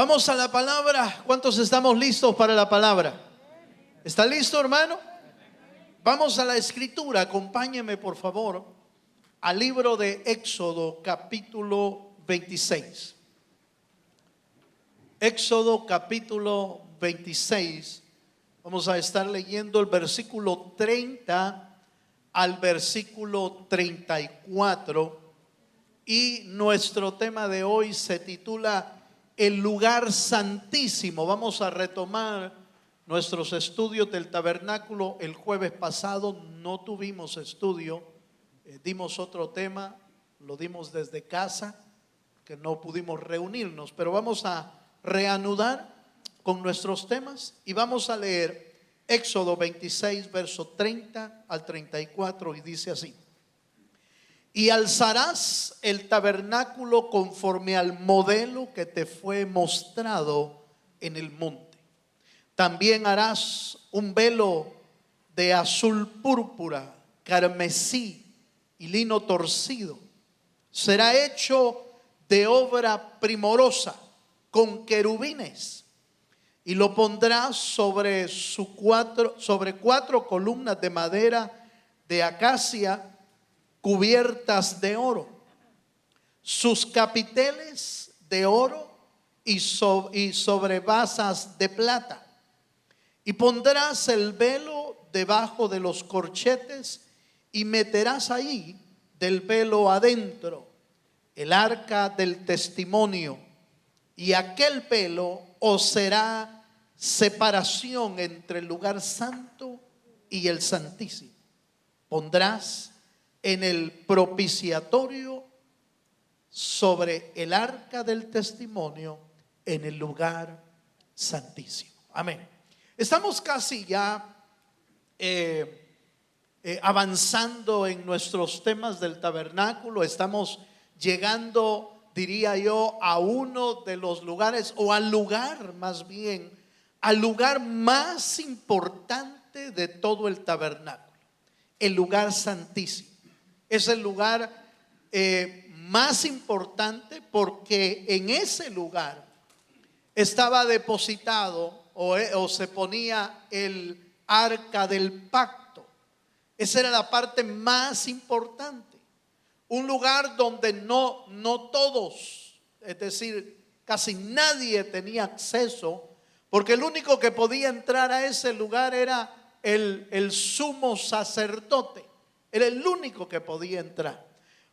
Vamos a la palabra. ¿Cuántos estamos listos para la palabra? ¿Está listo, hermano? Vamos a la escritura. Acompáñeme, por favor, al libro de Éxodo, capítulo 26. Éxodo, capítulo 26. Vamos a estar leyendo el versículo 30 al versículo 34. Y nuestro tema de hoy se titula El lugar santísimo. Vamos a retomar nuestros estudios del tabernáculo. El jueves pasado no tuvimos estudio, dimos otro tema, lo dimos desde casa, que no pudimos reunirnos, pero vamos a reanudar con nuestros temas y vamos a leer Éxodo 26, verso 30 al 34, y dice así: Y alzarás el tabernáculo conforme al modelo que te fue mostrado en el monte. También harás un velo de azul púrpura, carmesí y lino torcido. Será hecho de obra primorosa, con querubines, y lo pondrás sobre cuatro columnas de madera de acacia cubiertas de oro, sus capiteles de oro y sobre basas de plata. Y pondrás el velo debajo de los corchetes y meterás ahí del velo adentro el arca del testimonio, y aquel velo os será separación entre el lugar santo y el santísimo. Pondrás en el propiciatorio sobre el arca del testimonio en el lugar santísimo. Amén. Estamos casi ya avanzando en nuestros temas del tabernáculo. Estamos llegando, diría yo, a uno de los lugares, o al lugar más bien, al lugar más importante de todo el tabernáculo, el lugar santísimo. Es el lugar más importante porque en ese lugar estaba depositado o se ponía el arca del pacto. Esa era la parte más importante. Un lugar donde no todos, es decir, casi nadie tenía acceso, porque el único que podía entrar a ese lugar era el sumo sacerdote. Era el único que podía entrar.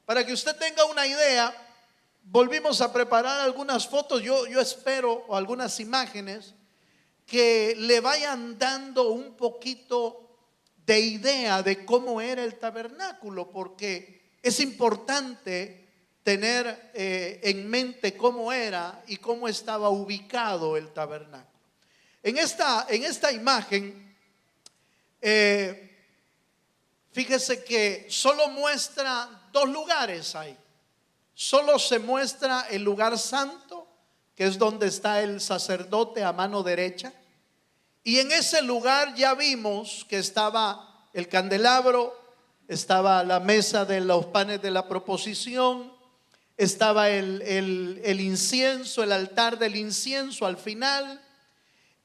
Para que usted tenga una idea, volvimos a preparar algunas fotos, yo espero, o algunas imágenes que le vayan dando un poquito de idea de cómo era el tabernáculo, porque es importante tener en mente cómo era y cómo estaba ubicado el tabernáculo. En esta imagen, fíjese que solo muestra dos lugares ahí. Solo se muestra el lugar santo, que es donde está el sacerdote a mano derecha. Y en ese lugar ya vimos que estaba el candelabro, estaba la mesa de los panes de la proposición, estaba el incienso, el altar del incienso al final.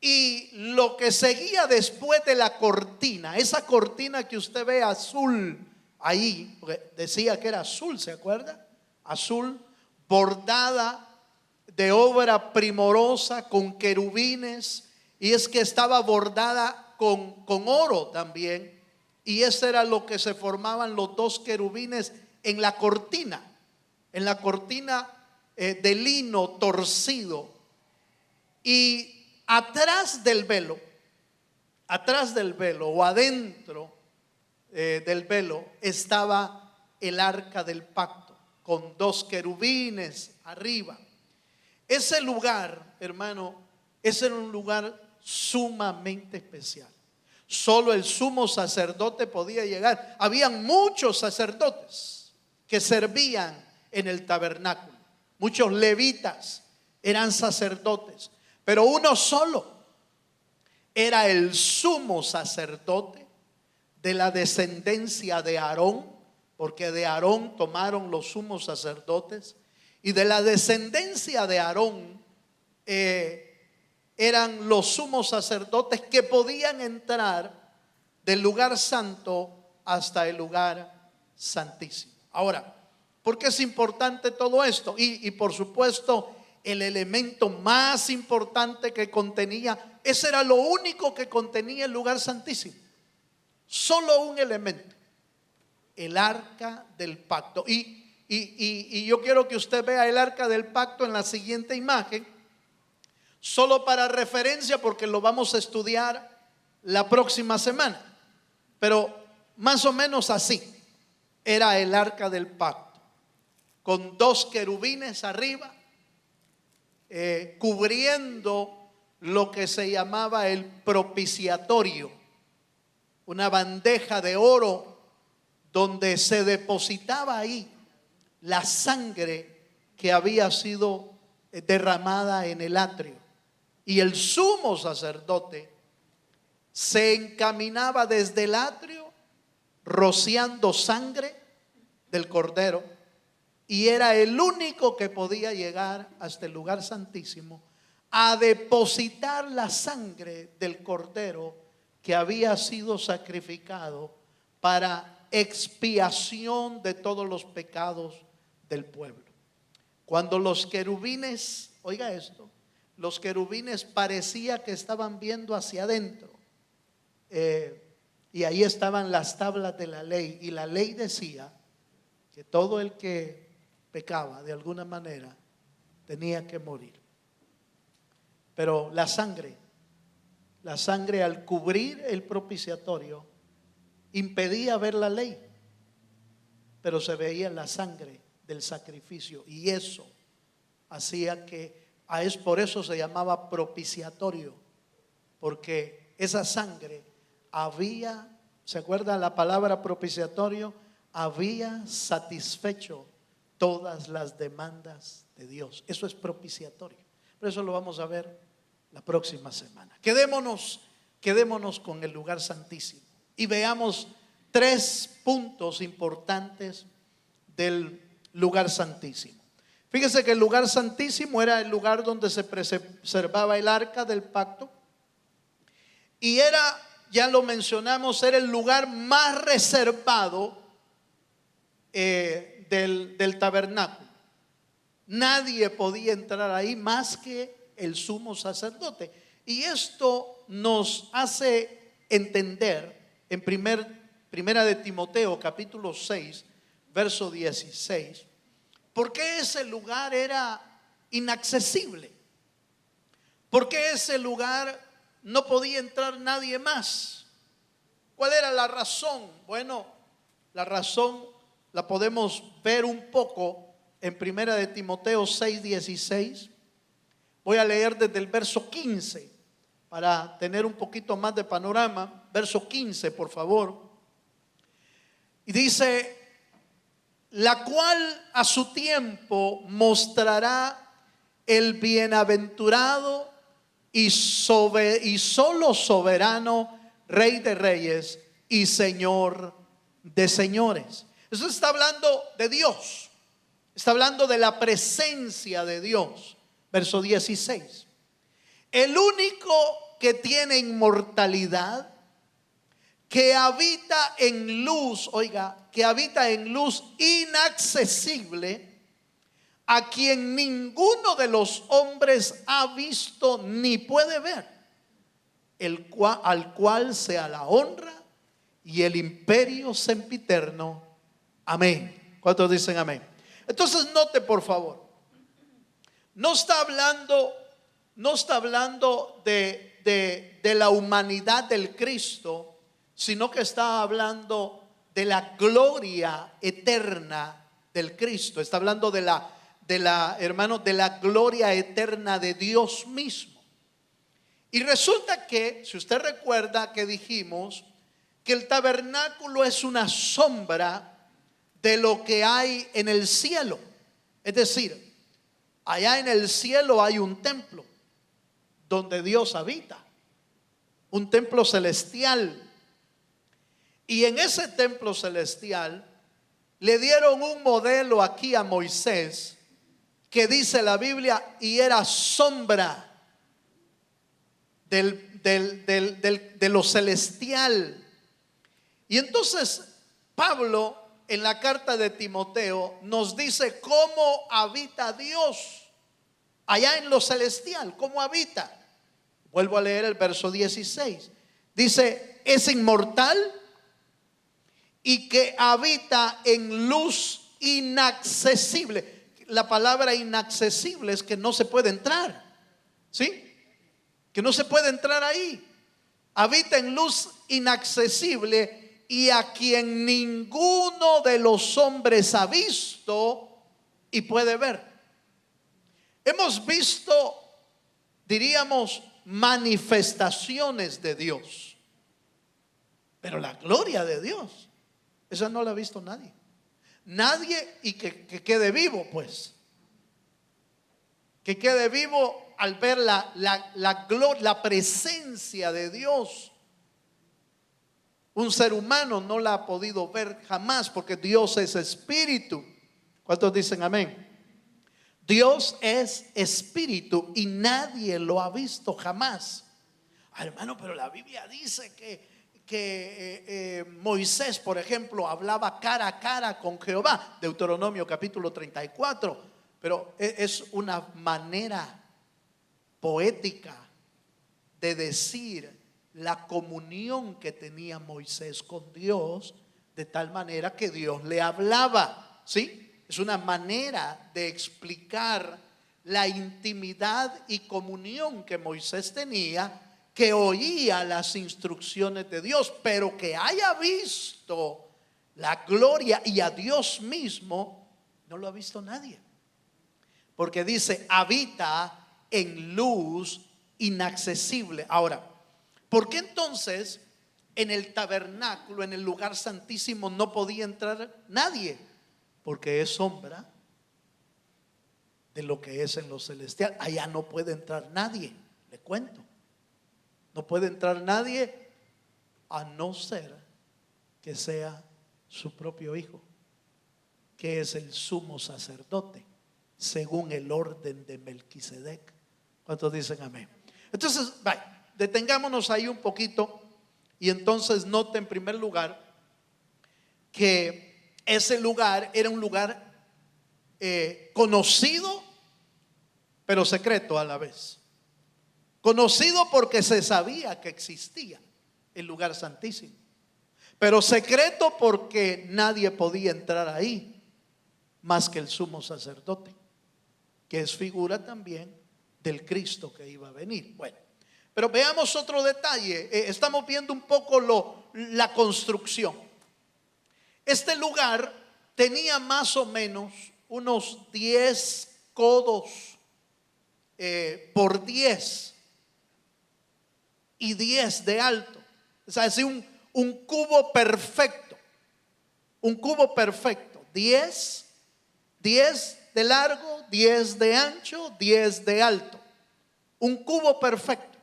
Y lo que seguía después de la cortina, esa cortina que usted ve azul ahí, porque decía que era azul, ¿se acuerda? Azul, bordada de obra primorosa con querubines, y es que estaba bordada con oro también, y ese era lo que se formaban los dos querubines en la cortina de lino torcido. Y atrás del velo o adentro del velo estaba el arca del pacto con dos querubines arriba. Ese lugar, hermano, ese era un lugar sumamente especial. Solo el sumo sacerdote podía llegar. Habían muchos sacerdotes que servían en el tabernáculo. Muchos levitas eran sacerdotes, pero uno solo era el sumo sacerdote de la descendencia de Aarón, porque de Aarón tomaron los sumos sacerdotes, y de la descendencia de Aarón eran los sumos sacerdotes que podían entrar del lugar santo hasta el lugar santísimo. Ahora, ¿por qué es importante todo esto? Y por supuesto, el elemento más importante que contenía, ese era lo único que contenía el lugar santísimo. Solo un elemento: el arca del pacto. Y yo quiero que usted vea el arca del pacto en la siguiente imagen, solo para referencia, porque lo vamos a estudiar la próxima semana. Pero más o menos así era el arca del pacto, con 2 querubines arriba, cubriendo lo que se llamaba el propiciatorio, una bandeja de oro donde se depositaba ahí la sangre que había sido derramada en el atrio. Y el sumo sacerdote se encaminaba desde el atrio rociando sangre del cordero, y era el único que podía llegar hasta el lugar santísimo a depositar la sangre del cordero que había sido sacrificado para expiación de todos los pecados del pueblo. Cuando los querubines, oiga esto, los querubines parecía que estaban viendo hacia adentro, y ahí estaban las tablas de la ley, y la ley decía que todo el que pecaba de alguna manera tenía que morir. Pero la sangre al cubrir el propiciatorio impedía ver la ley, pero se veía la sangre del sacrificio, y eso hacía que, por eso se llamaba propiciatorio, porque esa sangre había, ¿se acuerda la palabra propiciatorio? Había satisfecho todas las demandas de Dios. Eso es propiciatorio. Pero eso lo vamos a ver la próxima semana. Quedémonos con el lugar santísimo y veamos 3 puntos importantes del lugar santísimo. Fíjese que el lugar santísimo era el lugar donde se preservaba el arca del pacto, y era, ya lo mencionamos, era el lugar más reservado del tabernáculo. Nadie podía entrar ahí más que el sumo sacerdote. Y esto nos hace entender en primera de Timoteo capítulo 6 verso 16, por qué ese lugar era inaccesible, por qué ese lugar no podía entrar nadie más. ¿Cuál era la razón? Bueno, la razón la podemos ver un poco en primera de Timoteo 6:16. Voy a leer desde el verso 15 para tener un poquito más de panorama. Verso 15, por favor. Y dice: la cual a su tiempo mostrará el bienaventurado y solo soberano Rey de reyes y Señor de señores. Eso está hablando de Dios, está hablando de la presencia de Dios. Verso 16: el único que tiene inmortalidad, que habita en luz, oiga, que habita en luz inaccesible, a quien ninguno de los hombres ha visto ni puede ver, al cual sea la honra y el imperio sempiterno. Amén. ¿Cuántos dicen amén? Entonces note por favor, no está hablando de la humanidad del Cristo, sino que está hablando de la gloria eterna del Cristo. Está hablando de la gloria eterna de Dios mismo. Y resulta que, si usted recuerda que dijimos que el tabernáculo es una sombra de lo que hay en el cielo. Es decir, allá en el cielo hay un templo donde Dios habita, un templo celestial. Y en ese templo celestial le dieron un modelo aquí a Moisés, que dice la Biblia, y era sombra de lo celestial. Y entonces Pablo en la carta de Timoteo nos dice cómo habita Dios allá en lo celestial, cómo habita. Vuelvo a leer el verso 16. Dice, es inmortal y que habita en luz inaccesible. La palabra inaccesible es que no se puede entrar, ¿sí? Que no se puede entrar ahí. Habita en luz inaccesible y a quien ninguno de los hombres ha visto y puede ver. Hemos visto, diríamos, manifestaciones de Dios, pero la gloria de Dios, esa no la ha visto nadie. Nadie, y que quede vivo, pues. Que quede vivo al ver la gloria, la presencia de Dios. Un ser humano no la ha podido ver jamás, porque Dios es espíritu. ¿Cuántos dicen amén? Dios es espíritu y nadie lo ha visto jamás. Hermano, pero la Biblia dice que Moisés, por ejemplo, hablaba cara a cara con Jehová. Deuteronomio capítulo 34. Pero es una manera poética de decir la comunión que tenía Moisés con Dios, de tal manera que Dios le hablaba, ¿sí? Es una manera de explicar la intimidad y comunión que Moisés tenía, que oía las instrucciones de Dios, pero que haya visto la gloria y a Dios mismo, no lo ha visto nadie. Porque dice, habita en luz inaccesible. Ahora, ¿por qué entonces en el tabernáculo, en el lugar santísimo, no podía entrar nadie? Porque es sombra de lo que es en lo celestial. Allá no puede entrar nadie, le cuento. No puede entrar nadie a no ser que sea su propio hijo, que es el sumo sacerdote, según el orden de Melquisedec. ¿Cuántos dicen amén? Entonces, detengámonos ahí un poquito. Y entonces note en primer lugar que ese lugar era un lugar conocido, pero secreto a la vez. Conocido porque se sabía que existía el lugar santísimo, pero secreto porque nadie podía entrar ahí más que el sumo sacerdote, que es figura también del Cristo que iba a venir. Bueno, pero veamos otro detalle. Estamos viendo un poco la construcción. Este lugar tenía más o menos unos 10 codos por 10 y 10 de alto. O sea, es un cubo perfecto. Un cubo perfecto. 10 de largo, 10 de ancho, 10 de alto. Un cubo perfecto.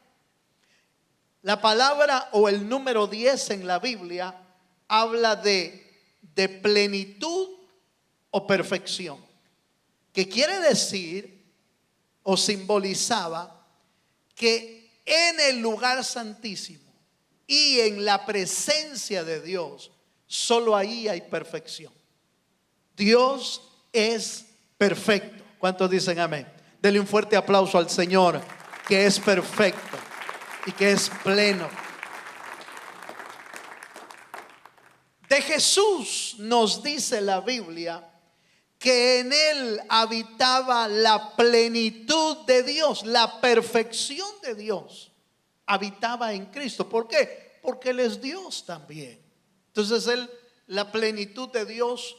La palabra o el número 10 en la Biblia habla de plenitud o perfección, que quiere decir o simbolizaba que en el lugar santísimo y en la presencia de Dios, solo ahí hay perfección. Dios es perfecto. ¿Cuántos dicen amén? Denle un fuerte aplauso al Señor, que es perfecto y que es pleno. De Jesús nos dice la Biblia que en Él habitaba la plenitud de Dios, la perfección de Dios habitaba en Cristo. ¿Por qué? Porque Él es Dios también. Entonces la plenitud de Dios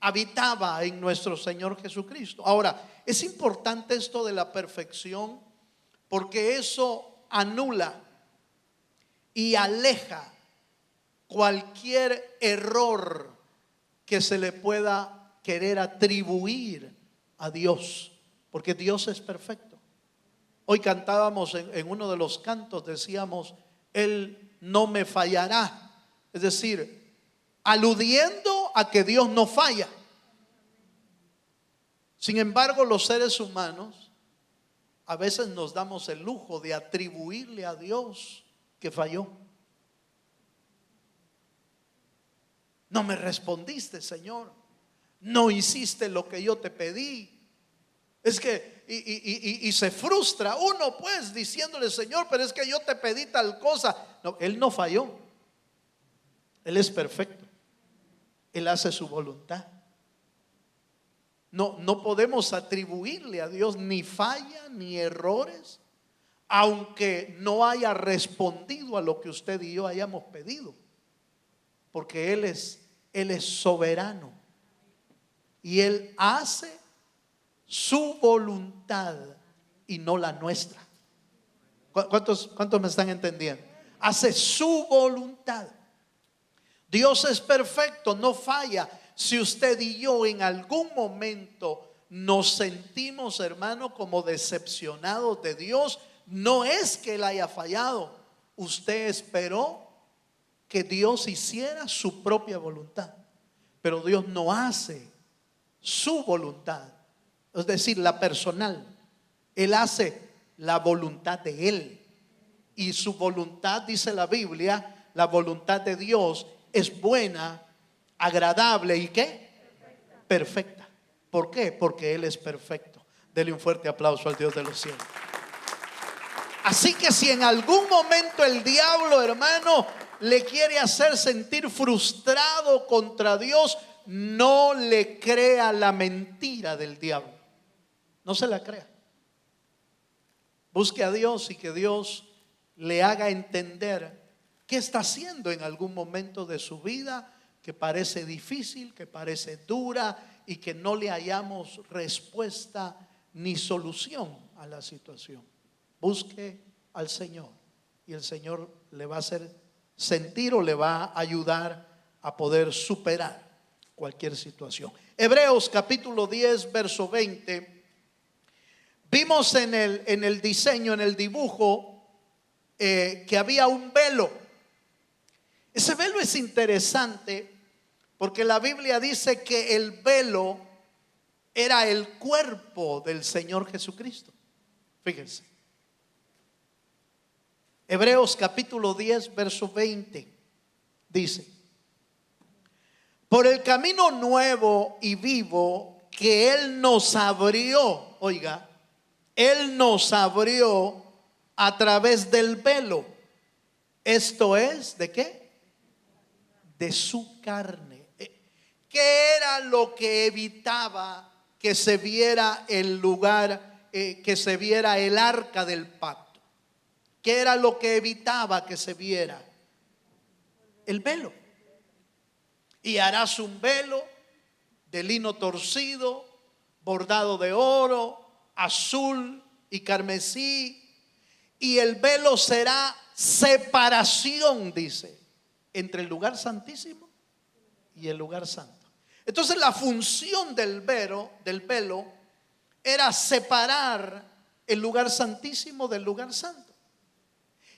habitaba en nuestro Señor Jesucristo. Ahora, es importante esto de la perfección, porque eso anula y aleja cualquier error que se le pueda querer atribuir a Dios, porque Dios es perfecto. Hoy cantábamos en uno de los cantos, decíamos, Él no me fallará. Es decir, aludiendo a que Dios no falla. Sin embargo, los seres humanos a veces nos damos el lujo de atribuirle a Dios que falló. No me respondiste, Señor. No hiciste lo que yo te pedí. Es que, y se frustra uno pues diciéndole, Señor, pero es que yo te pedí tal cosa. No, Él no falló. Él es perfecto. Él hace su voluntad. No podemos atribuirle a Dios ni falla ni errores, aunque no haya respondido a lo que usted y yo hayamos pedido, porque Él es soberano y Él hace su voluntad y no la nuestra. ¿Cuántos me están entendiendo? Hace su voluntad. Dios es perfecto, no falla. Si usted y yo en algún momento nos sentimos, hermano, como decepcionados de Dios, no es que Él haya fallado. Usted esperó que Dios hiciera su propia voluntad, pero Dios no hace su voluntad, es decir, la personal. Él hace la voluntad de Él, y su voluntad, dice la Biblia, la voluntad de Dios es buena, agradable y ¿qué? Perfecta. ¿Por qué? Porque Él es perfecto. Dele un fuerte aplauso al Dios de los cielos. Así que si en algún momento el diablo, hermano, le quiere hacer sentir frustrado contra Dios, no le crea la mentira del diablo. No se la crea. Busque a Dios y que Dios le haga entender qué está haciendo en algún momento de su vida que parece difícil, que parece dura y que no le hallamos respuesta ni solución a la situación. Busque al Señor y el Señor le va a hacer sentir o le va a ayudar a poder superar cualquier situación. Hebreos capítulo 10 verso 20. Vimos en el diseño, en el dibujo, que había un velo. Ese velo es interesante porque la Biblia dice que el velo era el cuerpo del Señor Jesucristo. Fíjense. Hebreos capítulo 10 verso 20 dice: por el camino nuevo y vivo que Él nos abrió, oiga, Él nos abrió a través del velo. Esto es, ¿de qué? De su carne. ¿Qué era lo que evitaba que se viera el lugar, que se viera el arca del pacto? ¿Qué era lo que evitaba que se viera? El velo. Y harás un velo de lino torcido, bordado de oro, azul y carmesí. Y el velo será separación, dice, entre el lugar santísimo y el lugar santo. Entonces la función del velo era separar el lugar santísimo del lugar santo.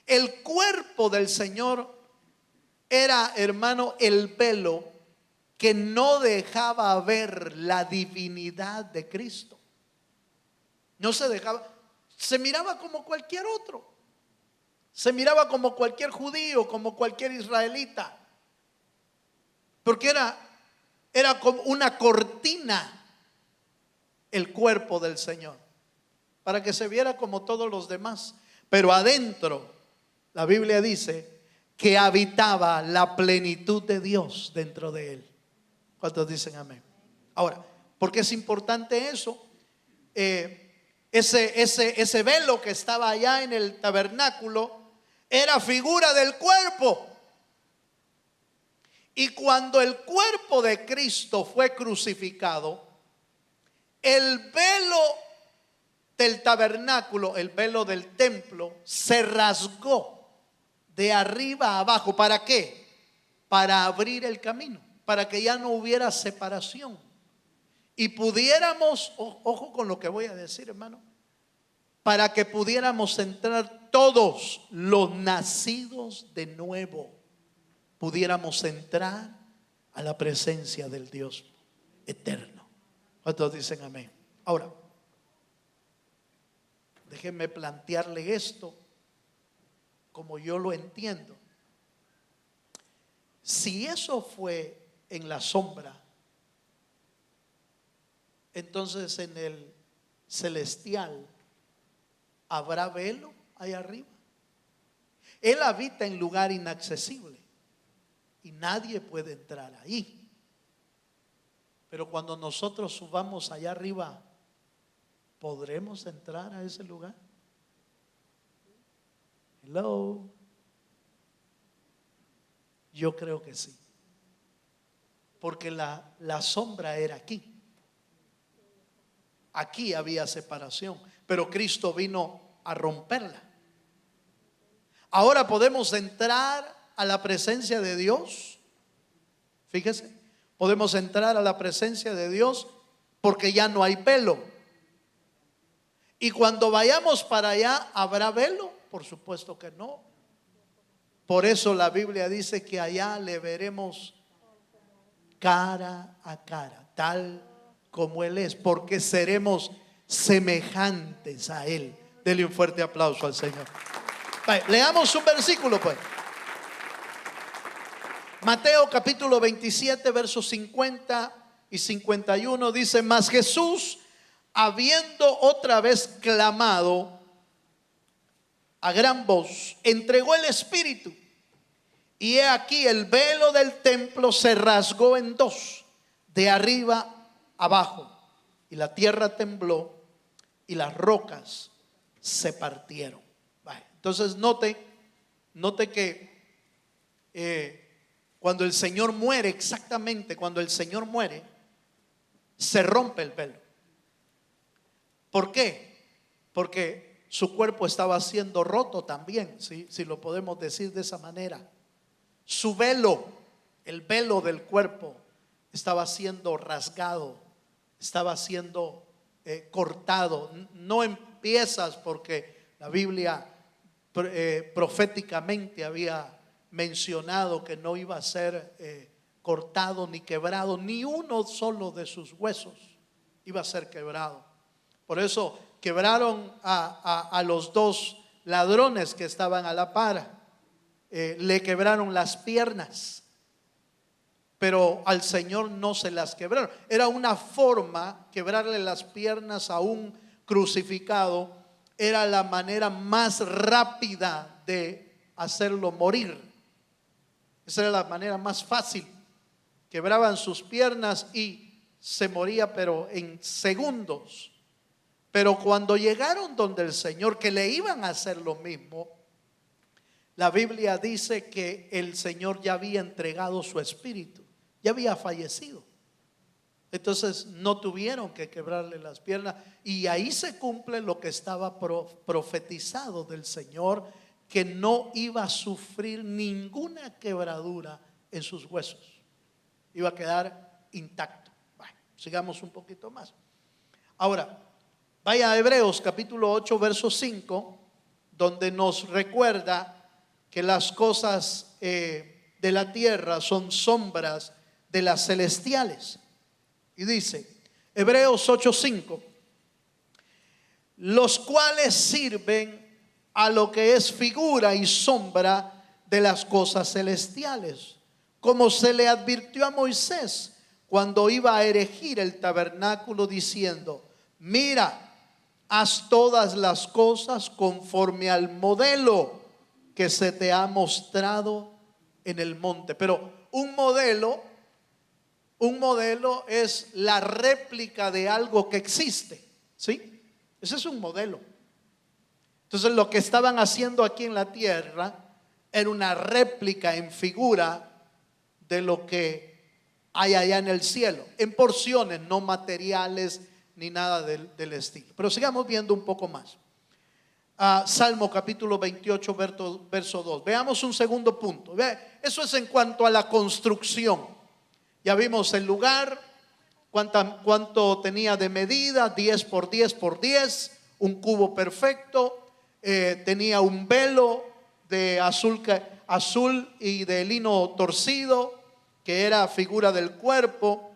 El cuerpo del Señor era, hermano, el velo que no dejaba ver la divinidad de Cristo. No se dejaba, se miraba como cualquier otro. Se miraba como cualquier judío, como cualquier israelita. Porque era como una cortina el cuerpo del Señor, para que se viera como todos los demás. Pero adentro, la Biblia dice que habitaba la plenitud de Dios dentro de él. ¿Cuántos dicen amén? Ahora, ¿por qué es importante eso? Ese velo que estaba allá en el tabernáculo era figura del cuerpo. Y cuando el cuerpo de Cristo fue crucificado, el velo del tabernáculo, el velo del templo, se rasgó de arriba a abajo. ¿Para qué? Para abrir el camino, para que ya no hubiera separación y pudiéramos, ojo con lo que voy a decir, hermano, para que pudiéramos entrar todos los nacidos de nuevo, pudiéramos entrar a la presencia del Dios eterno. ¿Cuántos dicen amén? Ahora, déjenme plantearle esto como yo lo entiendo. Si eso fue en la sombra, entonces en el celestial ¿habrá velo ahí arriba? Él habita en lugar inaccesible y nadie puede entrar ahí. Pero cuando nosotros subamos allá arriba, ¿podremos entrar a ese lugar? Hello. Yo creo que sí. Porque la sombra era aquí. Aquí había separación, pero Cristo vino a romperla. Ahora podemos entrar a la presencia de Dios. Fíjese, podemos entrar a la presencia de Dios porque ya no hay velo. Y cuando vayamos para allá, ¿habrá velo? Por supuesto que no. Por eso la Biblia dice que allá le veremos cara a cara, tal como Él es, porque seremos semejantes a Él. Dele un fuerte aplauso al Señor. Leamos un versículo pues. Mateo capítulo 27 versos 50 y 51 dice: mas Jesús, habiendo otra vez clamado a gran voz, entregó el Espíritu. Y he aquí el velo del templo se rasgó en dos, de arriba abajo, y la tierra tembló y las rocas se partieron. Entonces note que cuando el Señor muere, exactamente cuando el Señor muere, se rompe el velo. ¿Por qué? Porque su cuerpo estaba siendo roto también, si lo podemos decir de esa manera. Su velo, el velo del cuerpo, estaba siendo rasgado, estaba siendo cortado, no en piezas, porque la Biblia proféticamente había mencionado que no iba a ser cortado ni quebrado, ni uno solo de sus huesos iba a ser quebrado. Por eso quebraron a los dos ladrones que estaban a la par, le quebraron las piernas, pero al Señor no se las quebraron. Era una forma, quebrarle las piernas a un crucificado era la manera más rápida de hacerlo morir. Esa era la manera más fácil. Quebraban sus piernas y se moría, pero en segundos. Pero cuando llegaron donde el Señor, que le iban a hacer lo mismo, la Biblia dice que el Señor ya había entregado su espíritu, ya había fallecido. Entonces no tuvieron que quebrarle las piernas, y ahí se cumple lo que estaba profetizado del Señor, que no iba a sufrir ninguna quebradura en sus huesos, iba a quedar intacto. Bueno, sigamos un poquito más. Ahora, vaya a Hebreos capítulo 8 verso 5, donde nos recuerda que las cosas de la tierra son sombras de las celestiales. Y dice, Hebreos 8:5, los cuales sirven a lo que es figura y sombra de las cosas celestiales, como se le advirtió a Moisés cuando iba a erigir el tabernáculo, diciendo: mira, haz todas las cosas conforme al modelo que se te ha mostrado en el monte. Pero un modelo es la réplica de algo que existe, ¿sí? Ese es un modelo. Entonces lo que estaban haciendo aquí en la tierra era una réplica en figura de lo que hay allá en el cielo, en porciones, no materiales ni nada del estilo. Pero sigamos viendo un poco más. Salmo capítulo 28 verso 2. Veamos un segundo punto. Eso es en cuanto a la construcción. Ya vimos el lugar, cuánto tenía de medida, 10 por 10 por 10, un cubo perfecto. Tenía un velo de azul y de lino torcido, que era figura del cuerpo.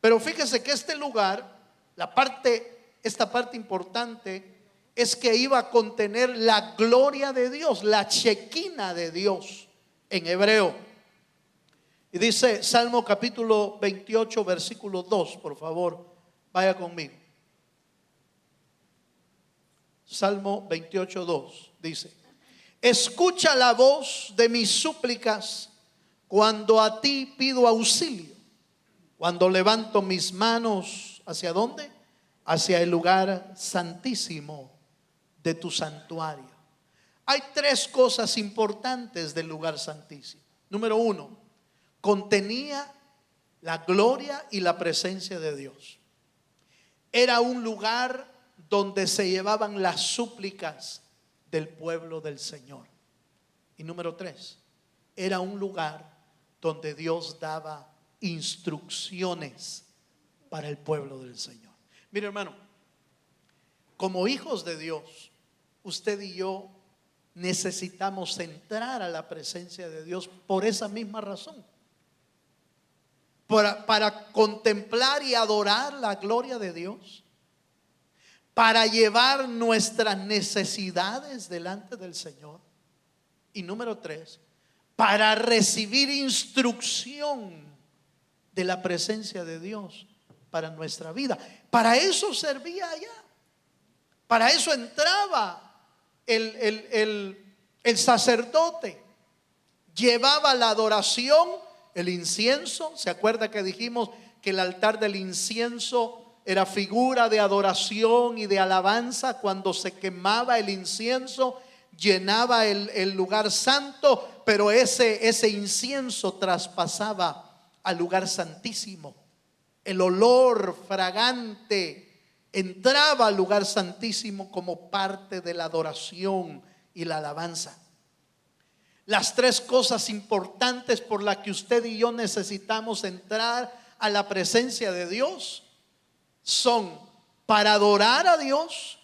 Pero fíjese que este lugar, la parte esta parte importante, es que iba a contener la gloria de Dios, la chequina de Dios en hebreo. Y dice Salmo capítulo 28, versículo 2, por favor, vaya conmigo. Salmo 28, 2 dice: escucha la voz de mis súplicas cuando a ti pido auxilio, cuando levanto mis manos, ¿hacia dónde? Hacia el lugar santísimo de tu santuario. Hay tres cosas importantes del lugar santísimo. Número uno, contenía la gloria y la presencia de Dios. Era un lugar donde se llevaban las súplicas del pueblo del Señor. Y número tres, era un lugar donde Dios daba instrucciones para el pueblo del Señor. Mire, hermano, como hijos de Dios, usted y yo necesitamos entrar a la presencia de Dios por esa misma razón. Para contemplar y adorar la gloria de Dios, para llevar nuestras necesidades delante del Señor, y número tres, para recibir instrucción de la presencia de Dios para nuestra vida. Para eso servía allá, para eso entraba el sacerdote, llevaba la adoración, el incienso. ¿Se acuerda que dijimos que el altar del incienso era figura de adoración y de alabanza? Cuando se quemaba el incienso, llenaba el lugar santo, pero ese incienso traspasaba al lugar santísimo. El olor fragante entraba al lugar santísimo como parte de la adoración y la alabanza. Las tres cosas importantes por las que usted y yo necesitamos entrar a la presencia de Dios son para adorar a Dios,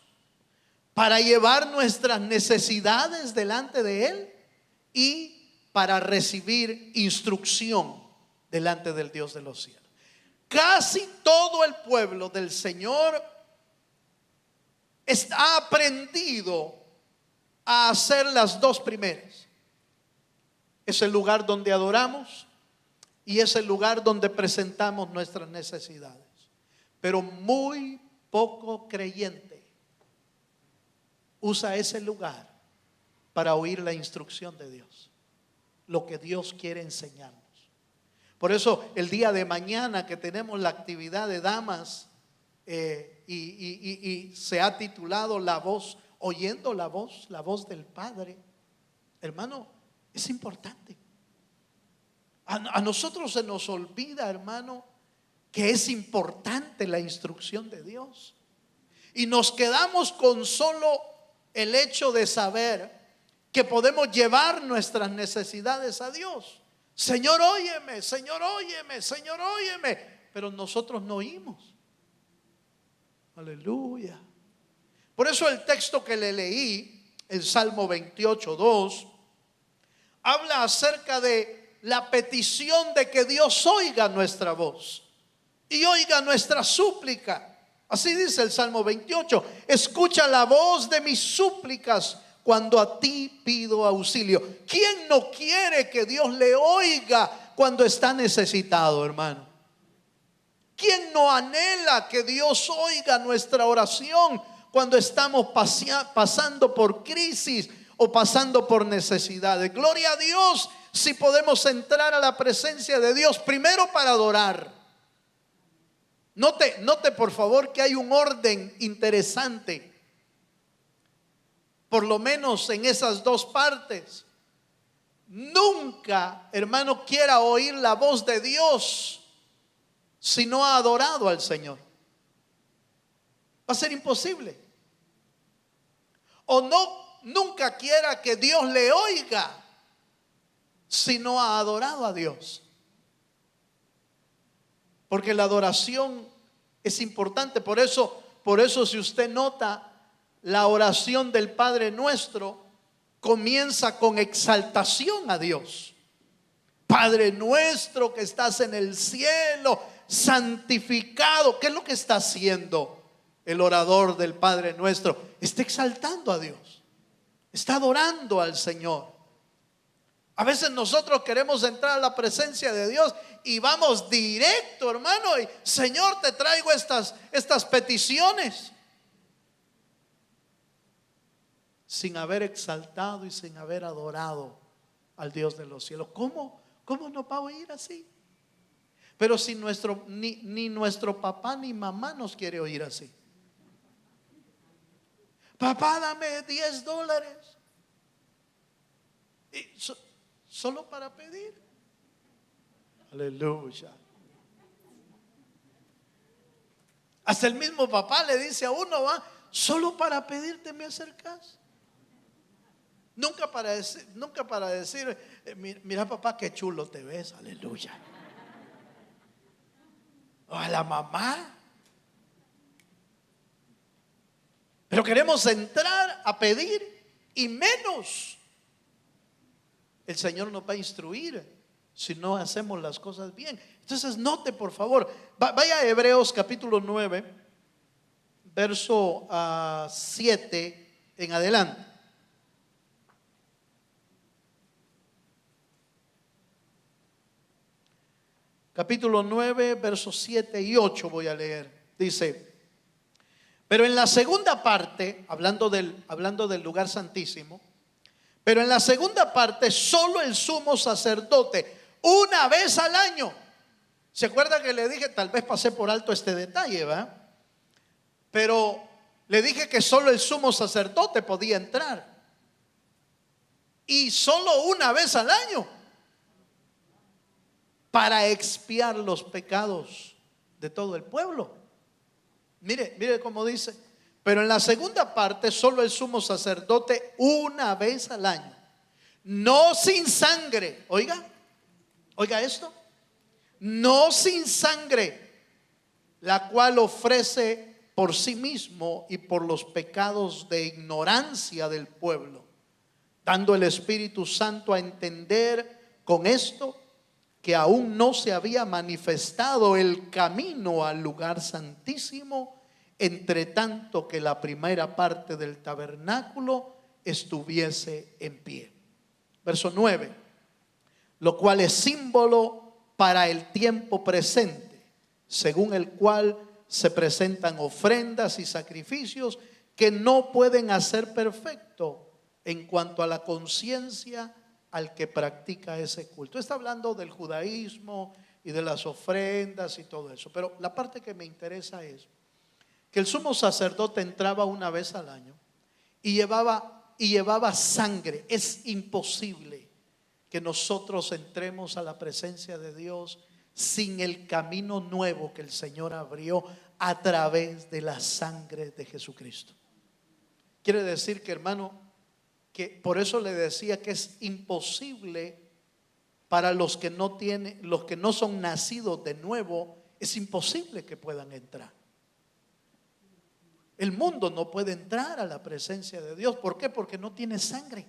para llevar nuestras necesidades delante de Él y para recibir instrucción delante del Dios de los cielos. Casi todo el pueblo del Señor ha aprendido a hacer las dos primeras. Es el lugar donde adoramos y es el lugar donde presentamos nuestras necesidades. Pero muy poco creyente usa ese lugar para oír la instrucción de Dios, lo que Dios quiere enseñarnos. Por eso el día de mañana que tenemos la actividad de damas y se ha titulado la voz, oyendo la voz del Padre. Hermano, es importante. A nosotros se nos olvida, hermano, que es importante la instrucción de Dios. Y nos quedamos con solo el hecho de saber que podemos llevar nuestras necesidades a Dios. Señor, óyeme, Señor, óyeme, Señor, óyeme. Pero nosotros no oímos. Aleluya. Por eso el texto que le leí, el Salmo 28, 2, habla acerca de la petición de que Dios oiga nuestra voz y oiga nuestra súplica. Así dice el Salmo 28: escucha la voz de mis súplicas cuando a ti pido auxilio. ¿Quién no quiere que Dios le oiga cuando está necesitado, hermano? ¿Quién no anhela que Dios oiga nuestra oración cuando estamos pasando por crisis o pasando por necesidades? Gloria a Dios si podemos entrar a la presencia de Dios primero para adorar. Note por favor que hay un orden interesante, por lo menos en esas dos partes. Nunca, hermano, quiera oír la voz de Dios si no ha adorado al Señor. Va a ser imposible. O nunca quiera que Dios le oiga si no ha adorado a Dios. Porque la adoración es importante. Por eso si usted nota, la oración del Padre Nuestro comienza con exaltación a Dios. Padre nuestro que estás en el cielo, santificado. ¿Qué es lo que está haciendo? el orador del Padre Nuestro, está exaltando a Dios, está adorando al Señor. A veces nosotros queremos entrar a la presencia de Dios y vamos directo, hermano, y Señor, te traigo estas peticiones, sin haber exaltado y sin haber adorado al Dios de los cielos. ¿Cómo nos va a oír así? Pero si ni nuestro papá ni mamá nos quiere oír así. Papá, dame $10. Y solo para pedir. Aleluya. Hasta el mismo papá le dice a uno, va, solo para pedirte me acercas. Nunca para decir, mira papá, qué chulo te ves, aleluya. O a la mamá. Pero queremos entrar a pedir y menos el Señor nos va a instruir si no hacemos las cosas bien. Entonces note por favor, vaya a Hebreos capítulo 9, verso 7 en adelante. Capítulo 9, versos 7 y 8 voy a leer. Dice: pero en la segunda parte, hablando del lugar santísimo, pero en la segunda parte solo el sumo sacerdote, una vez al año. ¿Se acuerda que le dije, tal vez pasé por alto este detalle, va? Pero le dije que solo el sumo sacerdote podía entrar. Y solo una vez al año, para expiar los pecados de todo el pueblo. Mire cómo dice: pero en la segunda parte solo el sumo sacerdote una vez al año, no sin sangre. Oiga esto: no sin sangre, la cual ofrece por sí mismo y por los pecados de ignorancia del pueblo, dando el Espíritu Santo a entender con esto que aún no se había manifestado el camino al lugar santísimo, entre tanto que la primera parte del tabernáculo estuviese en pie. Verso 9: lo cual es símbolo para el tiempo presente, según el cual se presentan ofrendas y sacrificios que no pueden hacer perfecto en cuanto a la conciencia al que practica ese culto. Está hablando del judaísmo y de las ofrendas y todo eso, pero la parte que me interesa es que el sumo sacerdote entraba una vez al año y llevaba sangre. Es imposible que nosotros entremos a la presencia de Dios sin el camino nuevo que el Señor abrió a través de la sangre de Jesucristo. Quiere decir que, hermano, que por eso le decía que es imposible para los que no son nacidos de nuevo, es imposible que puedan entrar. El mundo no puede entrar a la presencia de Dios. ¿Por qué? Porque no tiene sangre.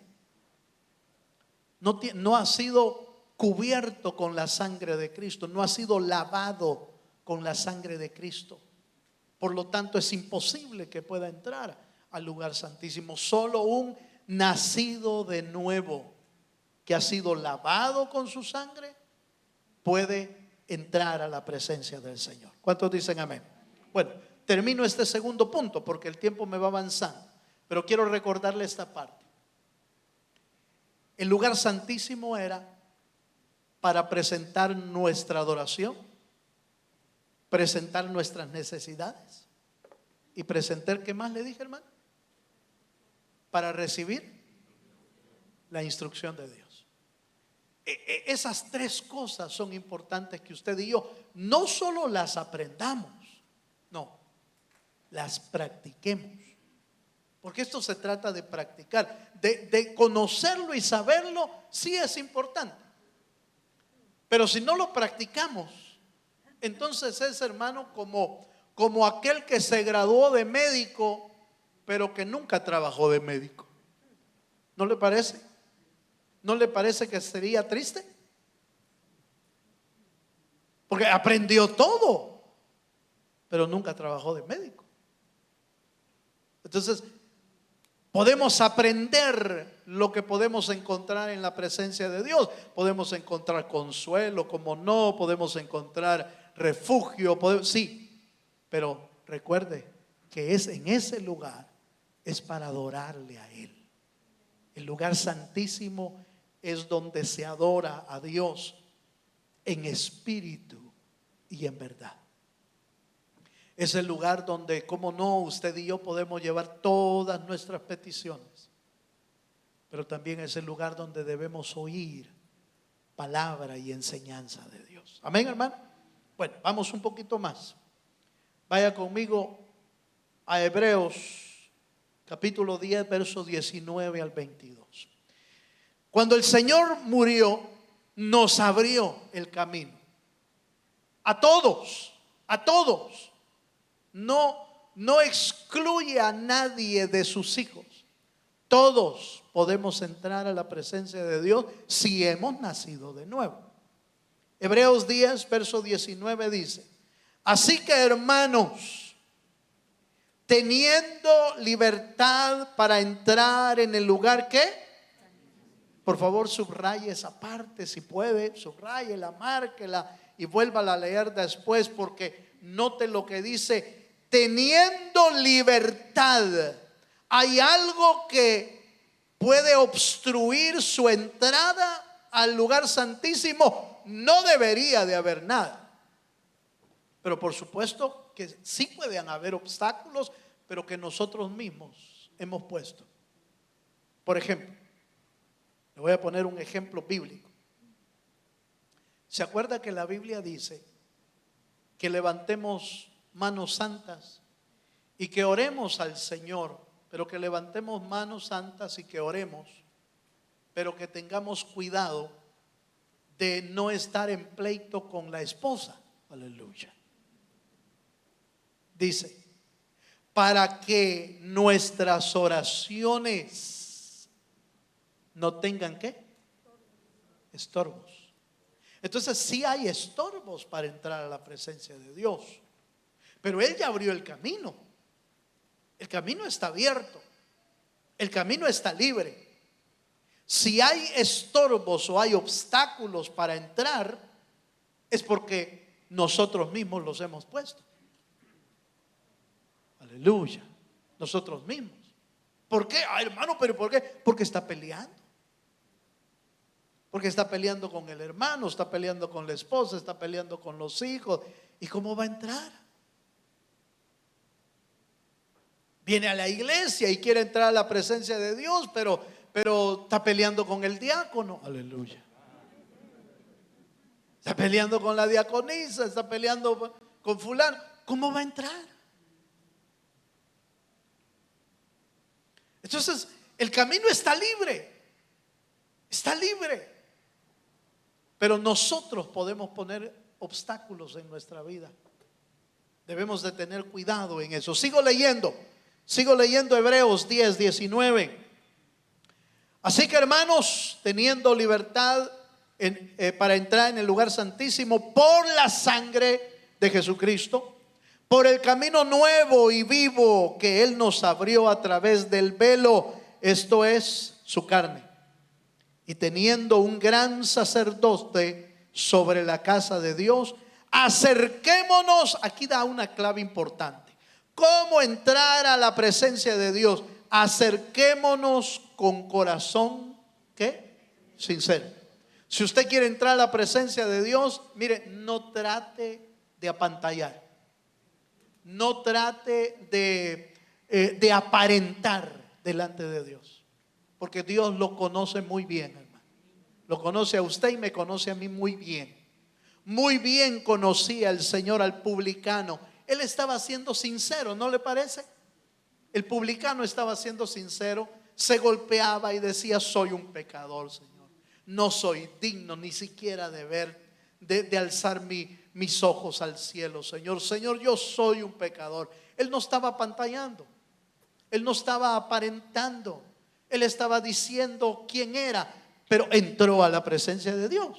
No ha sido cubierto con la sangre de Cristo, no ha sido lavado con la sangre de Cristo. Por lo tanto, es imposible que pueda entrar al lugar santísimo. Solo un nacido de nuevo, que ha sido lavado con su sangre, puede entrar a la presencia del Señor. ¿Cuántos dicen amén? Bueno, termino este segundo punto porque el tiempo me va avanzando, pero quiero recordarle esta parte. El lugar santísimo era para presentar nuestra adoración, presentar nuestras necesidades y presentar, ¿qué más le dije, hermano? Para recibir la instrucción de Dios. Esas tres cosas son importantes que usted y yo no solo las aprendamos, no, las practiquemos. Porque esto se trata de practicar, de conocerlo y saberlo, sí es importante. Pero si no lo practicamos, entonces es, hermano, como aquel que se graduó de médico, pero que nunca trabajó de médico. ¿No le parece? ¿No le parece que sería triste? Porque aprendió todo, pero nunca trabajó de médico. Entonces, podemos aprender lo que podemos encontrar en la presencia de Dios. Podemos encontrar consuelo, como no, podemos encontrar refugio, sí, pero recuerde que es en ese lugar, es para adorarle a Él. El lugar santísimo es donde se adora a Dios en espíritu y en verdad. Es el lugar donde, como no, usted y yo podemos llevar todas nuestras peticiones. Pero también es el lugar donde debemos oír palabra y enseñanza de Dios. Amén, hermano. Bueno, vamos un poquito más. Vaya conmigo a Hebreos capítulo 10, versos 19 al 22. Cuando el Señor murió, nos abrió el camino. A todos, a todos. No excluye a nadie de sus hijos. Todos podemos entrar a la presencia de Dios si hemos nacido de nuevo. Hebreos 10, verso 19 dice: así que, hermanos, teniendo libertad para entrar en el lugar que, por favor, subraye esa parte, si puede, subráyela, márquela y vuélvala a leer después, porque note lo que dice: teniendo libertad. Hay algo que puede obstruir su entrada al lugar santísimo. No debería de haber nada, pero por supuesto que sí pueden haber obstáculos, pero que nosotros mismos hemos puesto. Por ejemplo, le voy a poner un ejemplo bíblico. ¿Se acuerda que la Biblia dice que levantemos manos santas y que oremos al Señor? Pero que levantemos manos santas y que oremos, pero que tengamos cuidado de no estar en pleito con la esposa. Aleluya. Dice: para que nuestras oraciones no tengan ¿qué? Estorbos. Entonces sí hay estorbos para entrar a la presencia de Dios, pero Él ya abrió el camino. El camino está abierto, el camino está libre. Si hay estorbos o hay obstáculos para entrar, es porque nosotros mismos los hemos puesto. Aleluya. Nosotros mismos. ¿Por qué? Hermano, ¿pero por qué? Porque está peleando. Porque está peleando con el hermano, está peleando con la esposa, está peleando con los hijos. ¿Y cómo va a entrar? Viene a la iglesia y quiere entrar a la presencia de Dios, pero está peleando con el diácono. Aleluya. Está peleando con la diaconisa, está peleando con fulano. ¿Cómo va a entrar? Entonces, el camino está libre. Está libre. Pero nosotros podemos poner obstáculos en nuestra vida. Debemos de tener cuidado en eso. Sigo leyendo Hebreos 10, 19. Así que, hermanos, teniendo libertad para entrar en el lugar santísimo por la sangre de Jesucristo, por el camino nuevo y vivo que Él nos abrió a través del velo, esto es su carne, y teniendo un gran sacerdote sobre la casa de Dios, acerquémonos. Aquí da una clave importante. ¿Cómo entrar a la presencia de Dios? Acerquémonos con corazón ¿qué? Sincero. Si usted quiere entrar a la presencia de Dios, mire, no trate de apantallar, no trate de aparentar delante de Dios, porque Dios lo conoce muy bien, hermano. Lo conoce a usted y me conoce a mí muy bien. Muy bien conocía el Señor al publicano. Él estaba siendo sincero, ¿no le parece? El publicano estaba siendo sincero, se golpeaba y decía: soy un pecador, Señor. No soy digno ni siquiera de ver, de alzar mis ojos al cielo, Señor. Señor, yo soy un pecador. Él no estaba apantallando, él no estaba aparentando, él estaba diciendo quién era, pero entró a la presencia de Dios.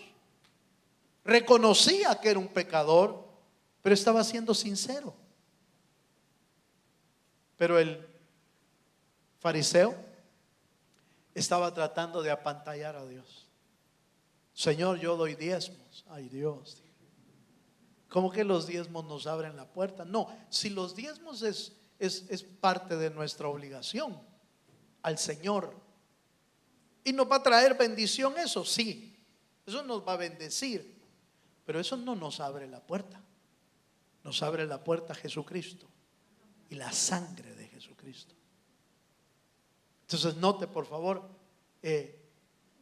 Reconocía que era un pecador, pero estaba siendo sincero. Pero el fariseo estaba tratando de apantallar a Dios. Señor, yo doy diezmos. Ay, Dios, ¿cómo que los diezmos nos abren la puerta? No, si los diezmos es parte de nuestra obligación al Señor, y nos va a traer bendición, eso sí, eso nos va a bendecir, pero eso no nos abre la puerta. Nos abre la puerta Jesucristo y la sangre de Jesucristo. Entonces note por favor,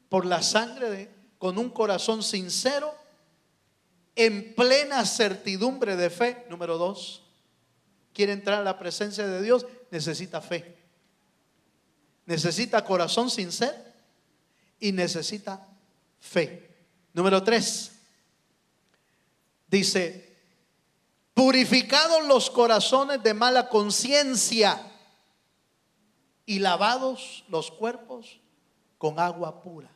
por la sangre con un corazón sincero, en plena certidumbre de fe. Número 2, quiere entrar a la presencia de Dios, necesita fe, necesita corazón sincero y necesita fe. Número 3, dice: purificados los corazones de mala conciencia y lavados los cuerpos con agua pura.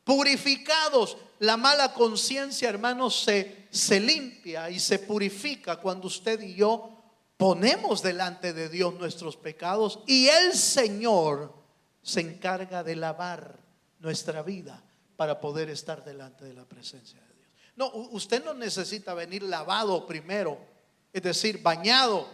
Purificados. La mala conciencia, hermanos, se limpia y se purifica cuando usted y yo ponemos delante de Dios nuestros pecados, y el Señor se encarga de lavar nuestra vida para poder estar delante de la presencia de Dios. No, usted no necesita venir lavado primero, es decir, bañado.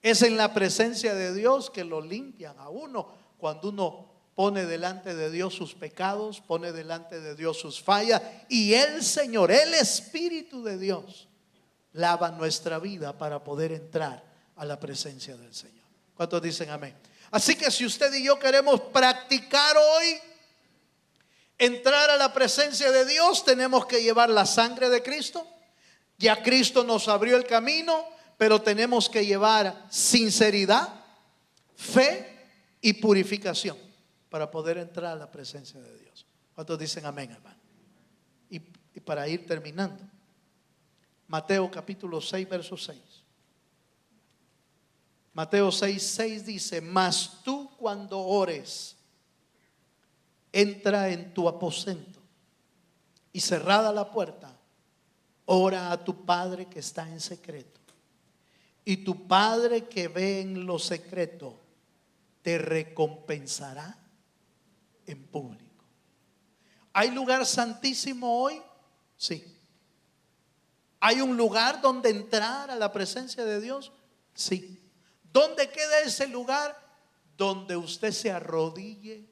Es en la presencia de Dios que lo limpian a uno. Cuando uno pone delante de Dios sus pecados, pone delante de Dios sus fallas, y el Señor, el Espíritu de Dios, lava nuestra vida para poder entrar a la presencia del Señor. ¿Cuántos dicen amén? Así que si usted y yo queremos practicar hoy entrar a la presencia de Dios, tenemos que llevar la sangre de Cristo. Ya Cristo nos abrió el camino, pero tenemos que llevar sinceridad, fe y purificación para poder entrar a la presencia de Dios. ¿Cuántos dicen amén, hermano? Y para ir terminando, Mateo capítulo 6, verso 6. Mateo 6:6 dice: mas tú, cuando ores, entra en tu aposento y cerrada la puerta, ora a tu Padre que está en secreto, y tu Padre que ve en lo secreto te recompensará en público. ¿Hay lugar santísimo hoy? Sí. ¿Hay un lugar donde entrar a la presencia de Dios? Sí. ¿Dónde queda ese lugar? Donde usted se arrodille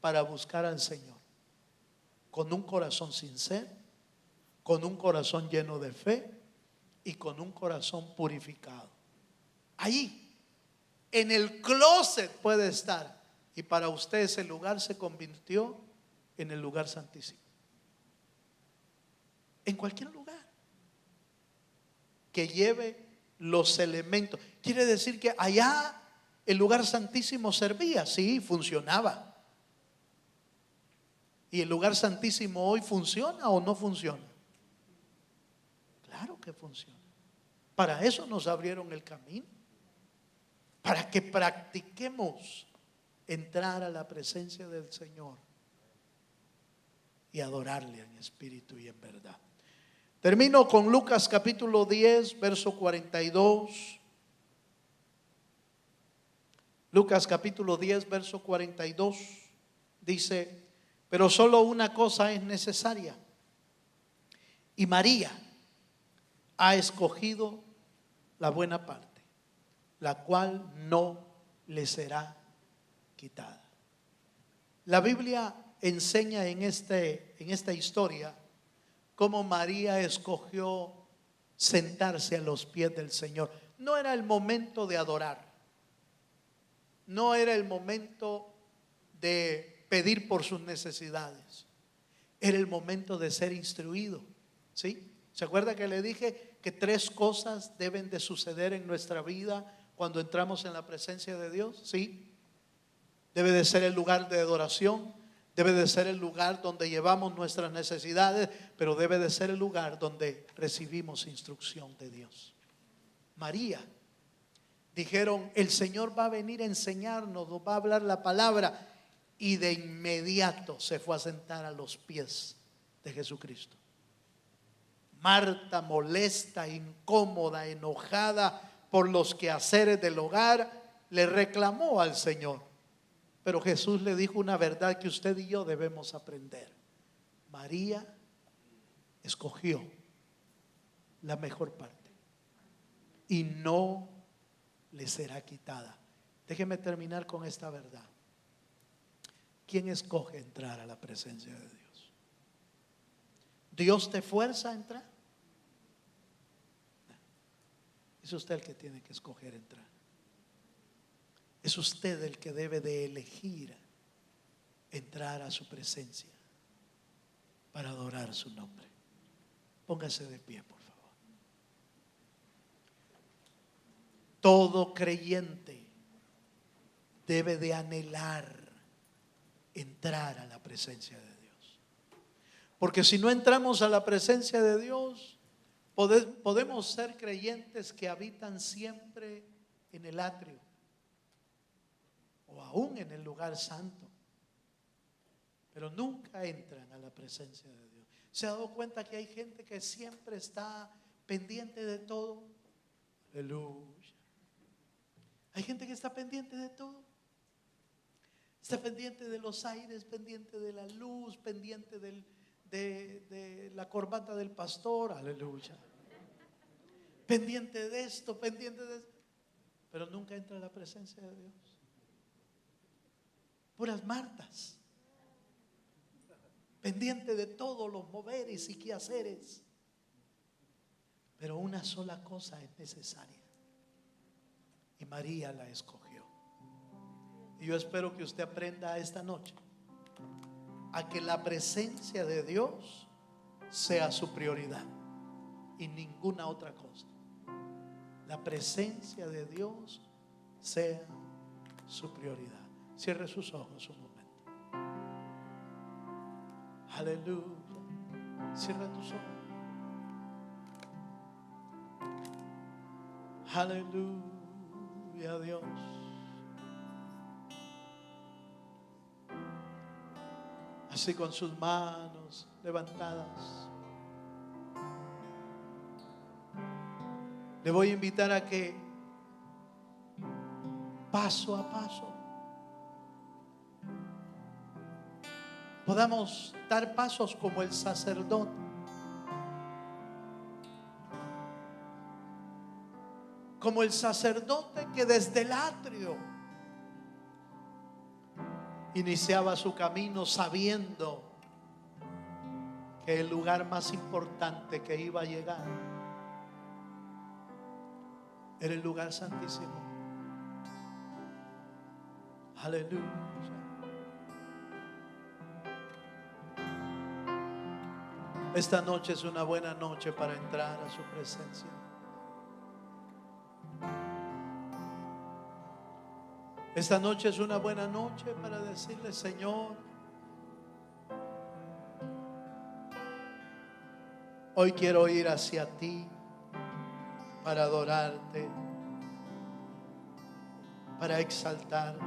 para buscar al Señor con un corazón sincero, con un corazón lleno de fe y con un corazón purificado. Ahí, en el closet puede estar, y para usted ese lugar se convirtió en el lugar santísimo. En cualquier lugar que lleve los elementos. Quiere decir que allá el lugar santísimo servía, sí, funcionaba. ¿Y el lugar santísimo hoy funciona o no funciona? Claro que funciona. Para eso nos abrieron el camino, para que practiquemos entrar a la presencia del Señor y adorarle en espíritu y en verdad. Termino con Lucas capítulo 10, verso 42. Lucas capítulo 10, verso 42 dice: pero solo una cosa es necesaria, y María ha escogido la buena parte, la cual no le será quitada. La Biblia enseña en esta historia cómo María escogió sentarse a los pies del Señor. No era el momento de adorar, no era el momento de pedir por sus necesidades, era el momento de ser instruido. ¿Sí? ¿Se acuerda que le dije que 3 cosas deben de suceder en nuestra vida cuando entramos en la presencia de Dios? ¿Sí? Debe de ser el lugar de adoración, debe de ser el lugar donde llevamos nuestras necesidades, pero debe de ser el lugar donde recibimos instrucción de Dios. María, dijeron: el Señor va a venir a enseñarnos, nos va a hablar la palabra, y de inmediato se fue a sentar a los pies de Jesucristo. Marta, molesta, incómoda, enojada por los quehaceres del hogar, le reclamó al Señor. Pero Jesús le dijo una verdad que usted y yo debemos aprender. María escogió la mejor parte y no le será quitada. Déjeme terminar con esta verdad. ¿Quién escoge entrar a la presencia de Dios? ¿Dios te fuerza a entrar? No. Es usted el que tiene que escoger entrar. Es usted el que debe de elegir entrar a su presencia para adorar su nombre. Póngase de pie, por favor. Todo creyente debe de anhelar entrar a la presencia de Dios. Porque si no entramos a la presencia de Dios, podemos ser creyentes que habitan siempre en el atrio o aún en el lugar santo, pero nunca entran a la presencia de Dios. ¿Se ha dado cuenta que hay gente que siempre está pendiente de todo? Aleluya. Hay gente que está pendiente de todo. Está pendiente de los aires, pendiente de la luz, pendiente de la corbata del pastor. Aleluya. Pendiente de esto, pendiente de esto. Pero nunca entra a la presencia de Dios. Puras Martas. Pendiente de todos los moveres y quehaceres. Pero una sola cosa es necesaria. Y María la escogió. Y yo espero que usted aprenda esta noche a que la presencia de Dios sea su prioridad y ninguna otra cosa. La presencia de Dios sea su prioridad. Cierre sus ojos un momento. Aleluya. Cierra tus ojos. Aleluya, Dios. Así con sus manos levantadas, le voy a invitar a que paso a paso podamos dar pasos como el sacerdote. Como el sacerdote que desde el atrio iniciaba su camino sabiendo que el lugar más importante que iba a llegar era el lugar santísimo. Aleluya. Esta noche es una buena noche para entrar a su presencia. Esta noche es una buena noche para decirle: Señor, hoy quiero ir hacia ti para adorarte, para exaltarte.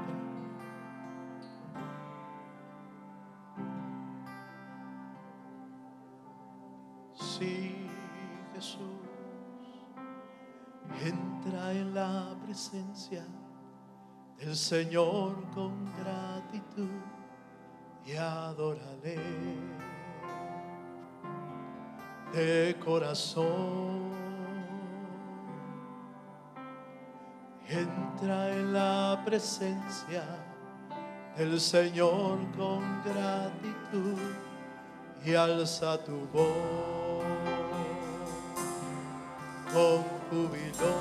Sí, Jesús, entra en la presencia del Señor con gratitud y adórale de corazón. Entra en la presencia del Señor con gratitud y alza tu voz con júbilo.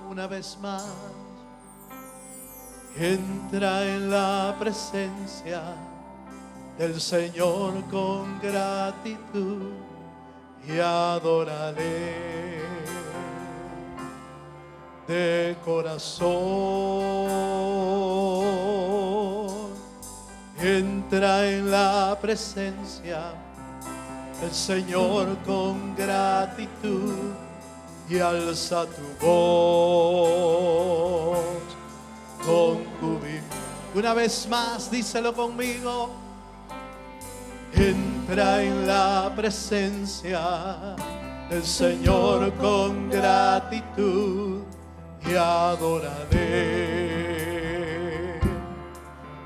Una vez más, entra en la presencia del Señor con gratitud y adórale de corazón. Entra en la presencia del Señor con gratitud y alza tu voz con júbilo. Una vez más, díselo conmigo. Entra en la presencia del Señor con gratitud y adoraré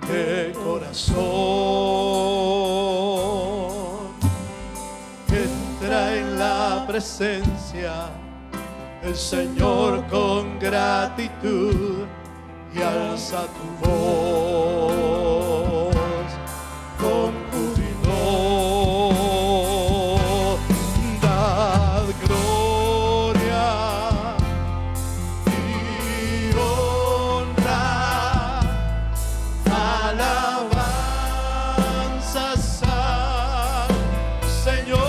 de corazón. Entra en la presencia del Señor con gratitud y alza tu voz con júbilo. Dad gloria y honra, alabanzas al Señor.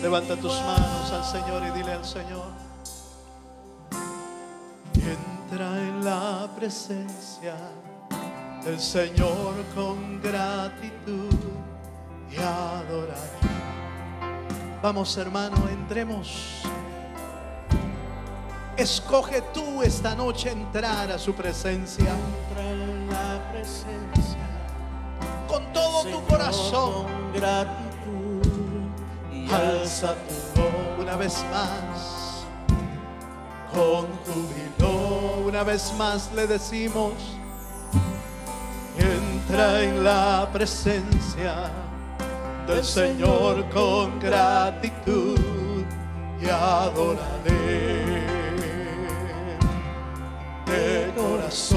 Levanta tus manos al Señor y dile al Señor: entra en la presencia del Señor con gratitud y adoraré. Vamos, hermano, entremos. Escoge tú esta noche entrar a su presencia. Entra en la presencia con todo Señor, tu corazón. con gratitud y alza tu voz una vez más con júbilo. Una vez más le decimos: entra en la presencia del Señor con gratitud y adoraré de corazón.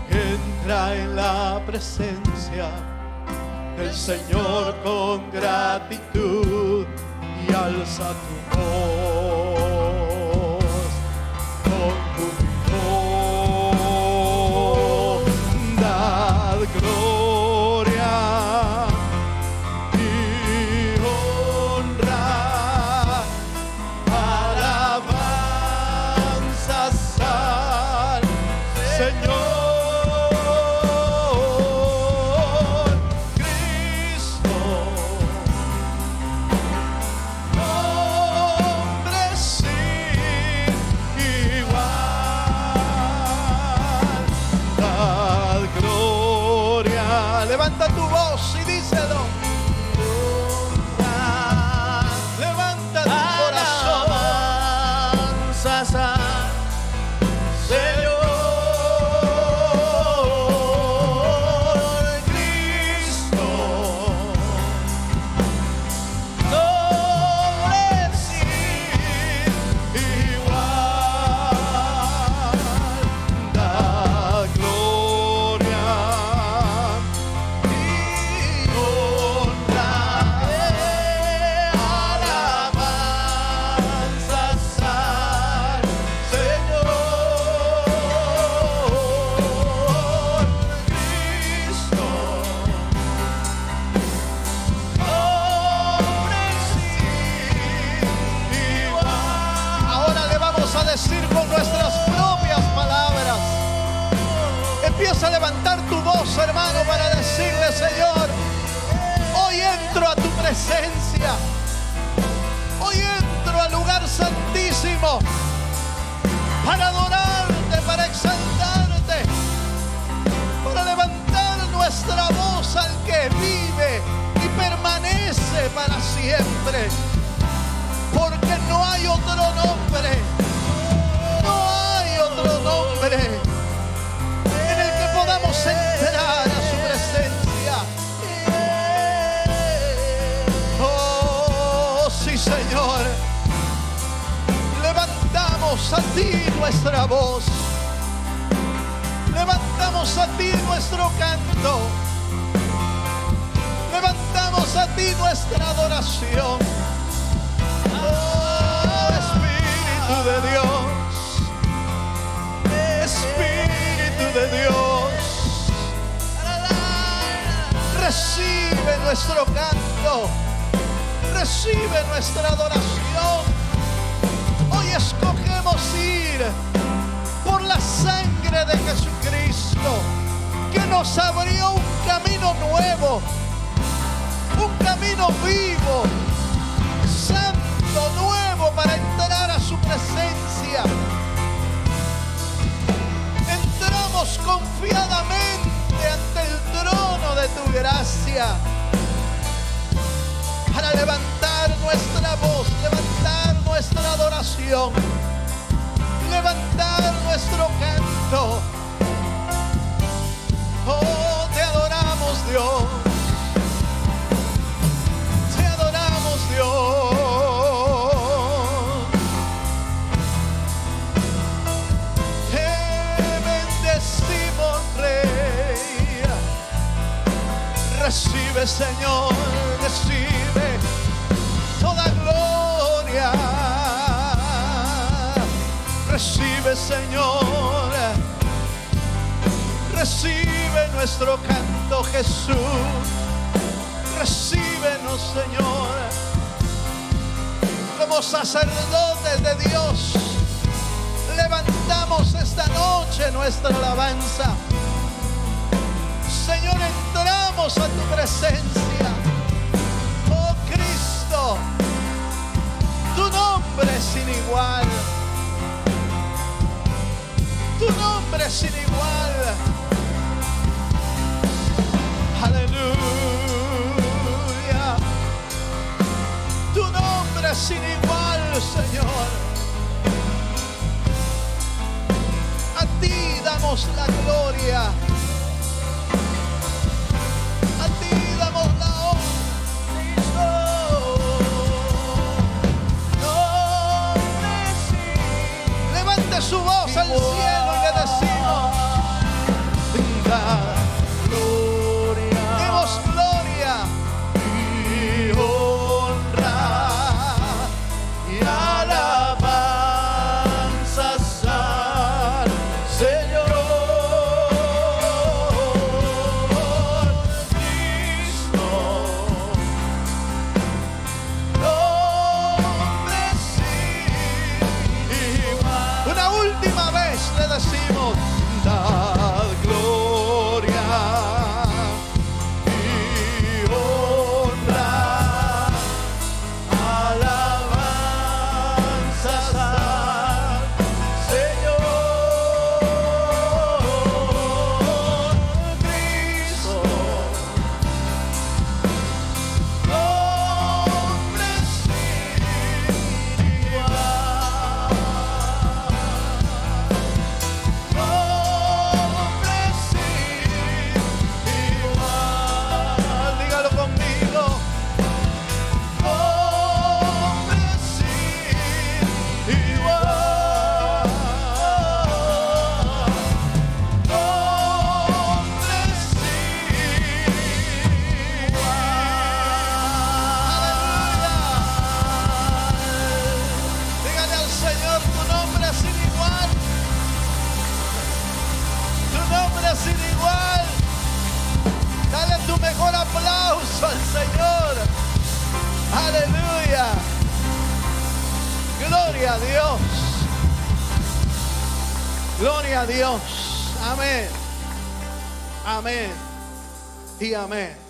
Entra en la presencia del Señor con gratitud y alza tu voz con júbilo. Dad gloria y honra, alabanzas al Señor. Levanta tu voz y díselo. Levanta tu corazón. alabanzas al Señor Cristo. Sobre sí Igual da gloria y honra, alabanzas al Señor Cristo. Ahora le vamos a decir con nuestras propias palabras. Empieza a levantar tu voz, hermano, para decirle: Señor, hoy entro a tu presencia. Hoy entro al lugar santísimo para adorarte, para exaltarte, para levantar nuestra voz al que vive y permanece para siempre. Porque no hay otro nombre, no hay otro nombre Señor, levantamos a ti nuestra voz. Levantamos a ti nuestro canto. Levantamos a ti nuestra adoración. Oh, Espíritu de Dios. Espíritu de Dios. Recibe nuestro canto. Recibe nuestra adoración. Hoy escogemos ir por la sangre de Jesucristo, que nos abrió un camino nuevo, un camino vivo, santo, nuevo, para entrar a su presencia. Entramos confiadamente ante el trono de tu gracia para levantar nuestra voz, levantar nuestra adoración, levantar nuestro canto. Oh, te adoramos, Dios. Te adoramos, Dios. Te bendecimos, Rey. Recibe, Señor, recibe toda gloria. Recibe, Señor, recibe nuestro canto, Jesús. Recíbenos, Señor, como sacerdotes de Dios. Levantamos esta noche nuestra alabanza. Señor, entramos a tu presencia. Oh Cristo, tu nombre es sin igual. Tu nombre es sin igual. Aleluya. Tu nombre es sin igual, Señor. A ti damos la gloria. A ti damos la honra. Levante su voz al cielo y le decimos: gloria. Demos gloria y honra y alabanzas al Señor Cristo. Nombre sin igual. Una última vez le decimos: dad gloria y honra, alabanzas al Señor Cristo. Nombre sin igual. Nombre sin igual. Dígalo conmigo. Nombre sin igual. Nombre sin igual. Dígale al Señor: tu nombre es sin igual. Tu nombre es sin igual. Dale tu mejor aplauso al Señor. Aleluya. Gloria a Dios. Gloria a Dios. Amén. Amén. Y amén.